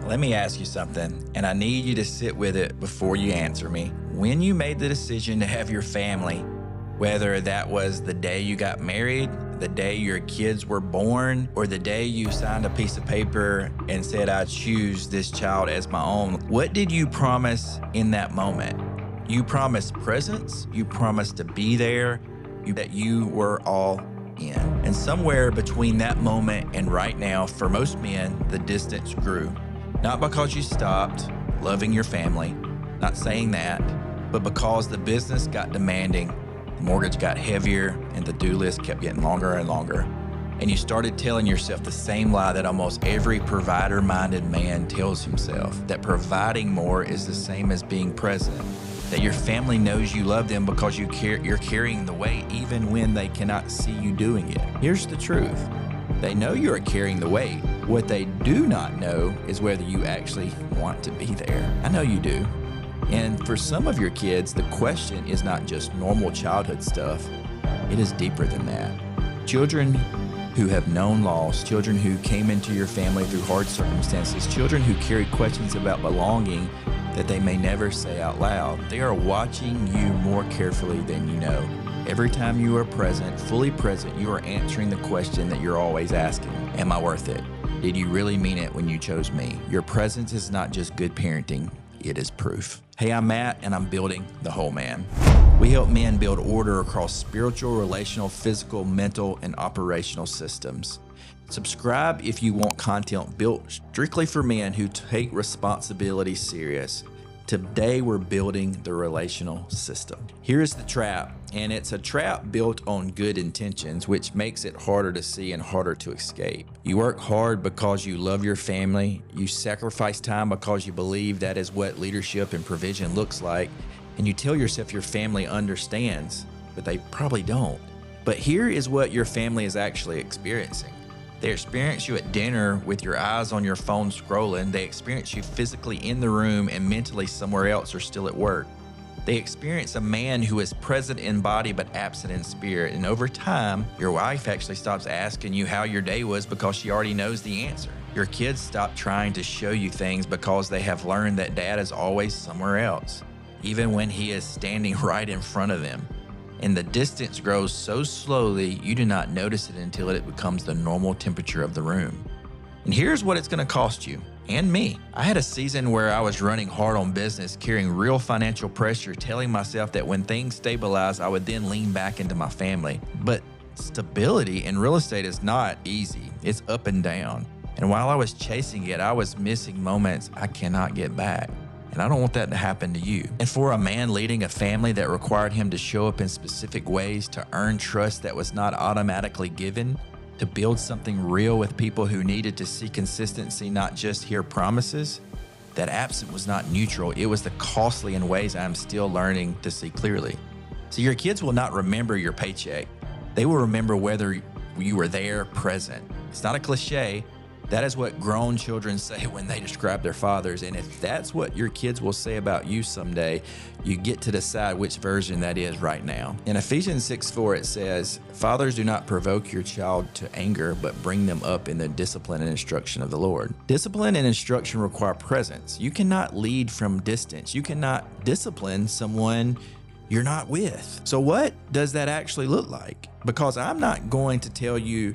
Let me ask you something, and I need you to sit with it before you answer me. When you made the decision to have your family, whether that was the day you got married, the day your kids were born, or the day you signed a piece of paper and said, I choose this child as my own, what did you promise in that moment? You promised presence, you promised to be there, that you were all in. And somewhere between that moment and right now, for most men, the distance grew. Not because you stopped loving your family, not saying that, but because the business got demanding, the mortgage got heavier, and the due list kept getting longer and longer. And you started telling yourself the same lie that almost every provider-minded man tells himself, that providing more is the same as being present, that your family knows you love them because you're carrying the weight even when they cannot see you doing it. Here's the truth. They know you are carrying the weight. What they do not know is whether you actually want to be there. I know you do. And for some of your kids, the question is not just normal childhood stuff. It is deeper than that. Children who have known loss, children who came into your family through hard circumstances, children who carry questions about belonging that they may never say out loud. They are watching you more carefully than you know. Every time you are present, fully present, you are answering the question that you're always asking. Am I worth it? Did you really mean it when you chose me? Your presence is not just good parenting, it is proof. Hey, I'm Matt, and I'm building the whole man. We help men build order across spiritual, relational, physical, mental, and operational systems. Subscribe if you want content built strictly for men who take responsibility serious. Today, we're building the relational system. Here's the trap, and it's a trap built on good intentions, which makes it harder to see and harder to escape. You work hard because you love your family. You sacrifice time because you believe that is what leadership and provision looks like. And you tell yourself your family understands, but they probably don't. But here is what your family is actually experiencing. They experience you at dinner with your eyes on your phone scrolling. They experience you physically in the room and mentally somewhere else or still at work. They experience a man who is present in body but absent in spirit. And over time, your wife actually stops asking you how your day was because she already knows the answer. Your kids stop trying to show you things because they have learned that dad is always somewhere else, even when he is standing right in front of them. And the distance grows so slowly, you do not notice it until it becomes the normal temperature of the room. And here's what it's going to cost you and me. I had a season where I was running hard on business, carrying real financial pressure, telling myself that when things stabilize, I would then lean back into my family. But stability in real estate is not easy. It's up and down. And while I was chasing it, I was missing moments I cannot get back. And I don't want that to happen to you. And for a man leading a family that required him to show up in specific ways to earn trust that was not automatically given, to build something real with people who needed to see consistency, not just hear promises, that absent was not neutral. It was the costly in ways I'm still learning to see clearly. So your kids will not remember your paycheck. They will remember whether you were there present. It's not a cliche. That is what grown children say when they describe their fathers. And if that's what your kids will say about you someday, you get to decide which version that is right now. In Ephesians 6:4, it says, "Fathers, do not provoke your child to anger, but bring them up in the discipline and instruction of the Lord." Discipline and instruction require presence. You cannot lead from distance. You cannot discipline someone you're not with. So what does that actually look like? Because I'm not going to tell you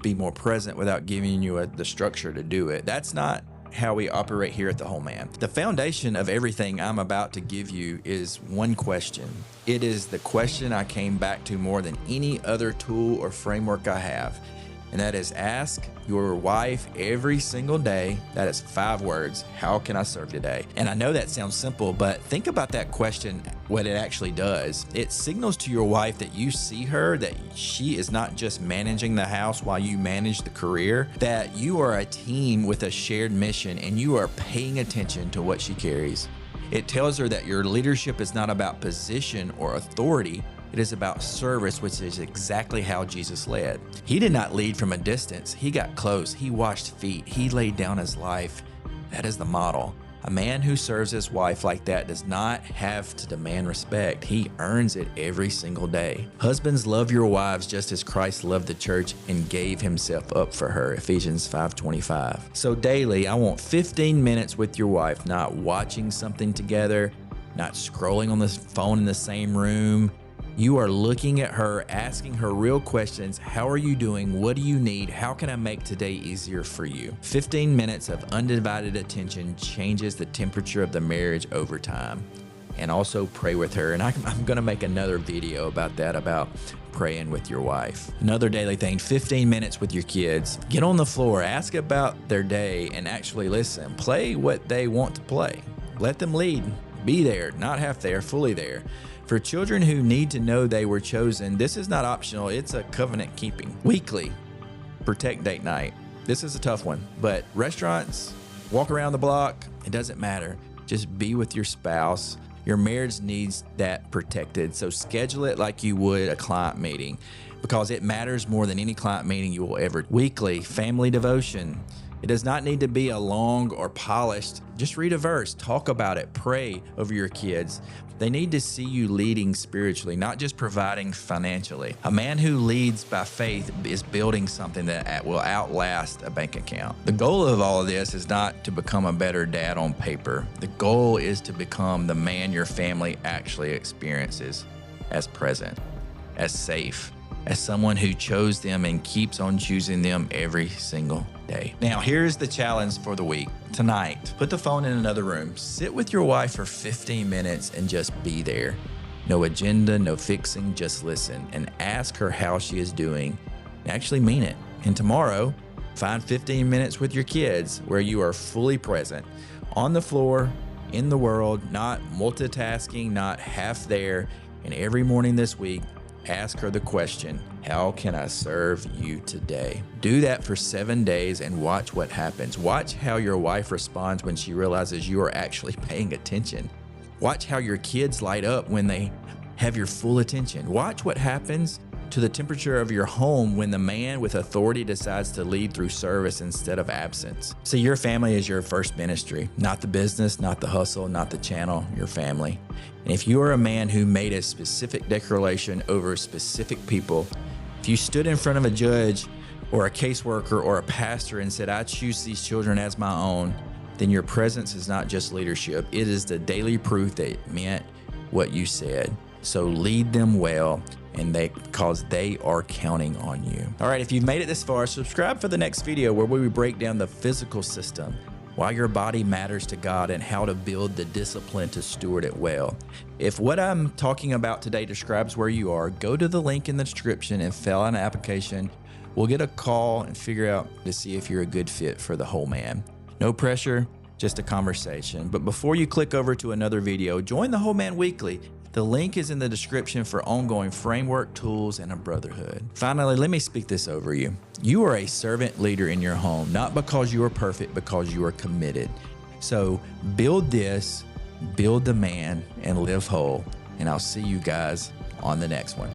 be more present without giving you the structure to do it. That's not how we operate here at The Whole Man. The foundation of everything I'm about to give you is one question. It is the question I came back to more than any other tool or framework I have. And that is, ask your wife every single day. That is 5 words. How can I serve today? And I know that sounds simple, but think about that question, what it actually does. It signals to your wife that you see her, that she is not just managing the house while you manage the career, that you are a team with a shared mission and you are paying attention to what she carries. It tells her that your leadership is not about position or authority. It is about service, which is exactly how Jesus led. He did not lead from a distance. He got close. He washed feet. He laid down his life. That is the model. A man who serves his wife like that does not have to demand respect. He earns it every single day. Husbands, love your wives just as Christ loved the church and gave himself up for her. Ephesians 5:25. So daily, I want 15 minutes with your wife, not watching something together, not scrolling on the phone in the same room. You are looking at her, asking her real questions. How are you doing? What do you need? How can I make today easier for you? 15 minutes of undivided attention changes the temperature of the marriage over time. And also pray with her. And I'm going to make another video about that, about praying with your wife. Another daily thing, 15 minutes with your kids. Get on the floor, ask about their day, and actually listen. Play what they want to play. Let them lead. Be there, not half there, fully there. For children who need to know they were chosen, this is not optional, it's a covenant keeping. Weekly, protect date night. This is a tough one, but restaurants, walk around the block, it doesn't matter. Just be with your spouse. Your marriage needs that protected, so schedule it like you would a client meeting, because it matters more than any client meeting you will ever. Weekly, family devotion. It does not need to be a long or polished. Just read a verse, talk about it, pray over your kids. They need to see you leading spiritually, not just providing financially. A man who leads by faith is building something that will outlast a bank account. The goal of all of this is not to become a better dad on paper. The goal is to become the man your family actually experiences as present, as safe, as someone who chose them and keeps on choosing them every single day. Now, here's the challenge for the week. Tonight, put the phone in another room. Sit with your wife for 15 minutes and just be there. No agenda, no fixing, just listen and ask her how she is doing. Actually mean it. And tomorrow, find 15 minutes with your kids where you are fully present, on the floor, in the world, not multitasking, not half there. And every morning this week, ask her the question, how can I serve you today? Do that for 7 days and watch what happens. Watch how your wife responds when she realizes you are actually paying attention. Watch how your kids light up when they have your full attention. Watch what happens to the temperature of your home when the man with authority decides to lead through service instead of absence. See, your family is your first ministry, not the business, not the hustle, not the channel, your family. And if you are a man who made a specific declaration over specific people, if you stood in front of a judge or a caseworker or a pastor and said, I choose these children as my own, then your presence is not just leadership. It is the daily proof that it meant what you said. So lead them well, because they are counting on you. All right, if you've made it this far, subscribe for the next video where we break down the physical system, why your body matters to God, and how to build the discipline to steward it well. If what I'm talking about today describes where you are, go to the link in the description and fill out an application. We'll get a call and figure out to see if you're a good fit for the whole man. No pressure, just a conversation. But before you click over to another video, join the Whole Man Weekly. The link is in the description for ongoing framework, tools, and a brotherhood. Finally, let me speak this over you. You are a servant leader in your home, not because you are perfect, because you are committed. So build this, build the man, and live whole. And I'll see you guys on the next one.